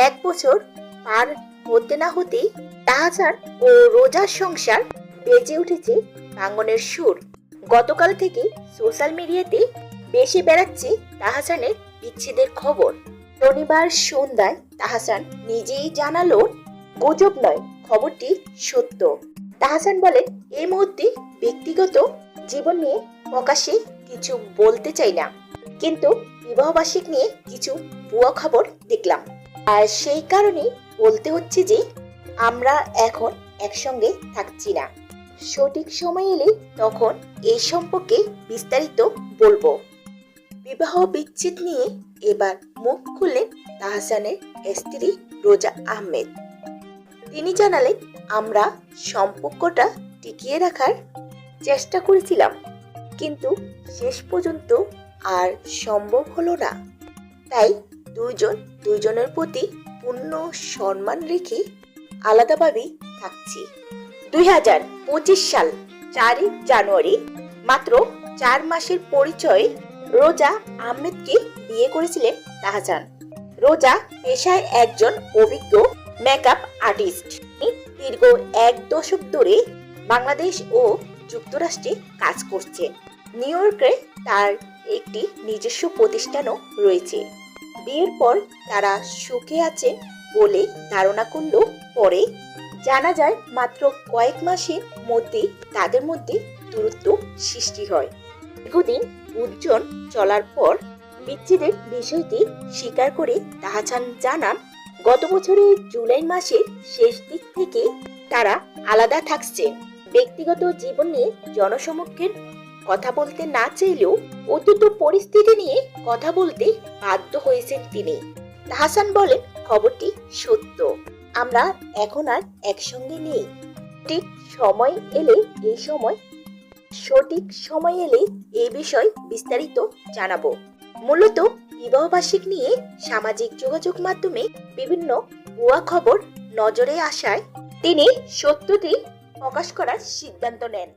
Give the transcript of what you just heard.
1 বছর পার হতে না হতেই তাহসান ও রোজার সংসার বেজে উঠেছে ভাঙনের সুর। গতকাল থেকে সোশ্যাল মিডিয়াতে বেশি বেড়াচ্ছে তাহসানের বিচ্ছেদের খবর। শনিবার সন্ধ্যায় তাহসান নিজেই জানালো, গুজব নয়, খবরটি সত্য। তাহসান বলেন, এই মুহূর্তে ব্যক্তিগত জীবন নিয়ে প্রকাশ্যে কিছু বলতে চাই না, কিন্তু বিবাহবার্ষিক নিয়ে কিছু ভুয়া খবর দেখলাম, আর সেই কারণে বলতে হচ্ছে যে আমরা এখন একসঙ্গে থাকছি না। সঠিক সময় এলে তখন এই সম্পর্কে বিস্তারিত বলবো। বিবাহ বিচ্ছেদ নিয়ে এবার মুখ খুললেন তাহসানের স্ত্রী রোজা আহমেদ। তিনি জানালেন, আমরা সম্পর্কটা টিকিয়ে রাখার চেষ্টা করেছিলাম, কিন্তু শেষ পর্যন্ত আর সম্ভব হলো না। তাই দুজনের প্রতি পূর্ণ সম্মান রেখে আলাদাভাবেই থাকছি। 2025 সাল 4 জানুয়ারি, মাত্র 4 মাসের পরিচয়ে রোজা আহমেদকে বিয়ে করেছিলেন তাহসান। রোজা পেশায় একজন অভিজ্ঞ মেকআপ আর্টিস্ট। দীর্ঘ 1 দশক ধরে বাংলাদেশ ও যুক্তরাষ্ট্রে কাজ করছেন। নিউ ইয়র্কে তার একটি নিজস্ব প্রতিষ্ঠানও রয়েছে। বিয়ের পর তারা সুখে আছেন বলে ধারণা করলেও পরে জানা যায় মাত্র কয়েক মাসের মধ্যেই তাদের মধ্যে দূরত্ব সৃষ্টি হয়। দীর্ঘদিন উজ্জ্বল চলার পর বিচ্ছেদের বিষয়টি স্বীকার করে তাহসান জানান, গত বছরের জুলাই মাসের শেষ দিক থেকে তারা আলাদা থাকছেন। ব্যক্তিগত জীবন নিয়ে জনসমক্ষে কথা বলতে না চাইলেও অতীত পরিস্থিতি নিয়ে কথা বলতে বাধ্য হয়েছেন তিনি। তাহসান বলেন, খবরটি সত্য, আমরা এখন আর একসঙ্গে নেই। সঠিক সময় এলে এই বিষয় বিস্তারিত জানাবো। মূলত বিবাহবার্ষিক নিয়ে সামাজিক যোগাযোগ মাধ্যমে বিভিন্ন ভুয়া খবর নজরে আসায় তিনি সত্যটি প্রকাশ করার সিদ্ধান্ত নেন।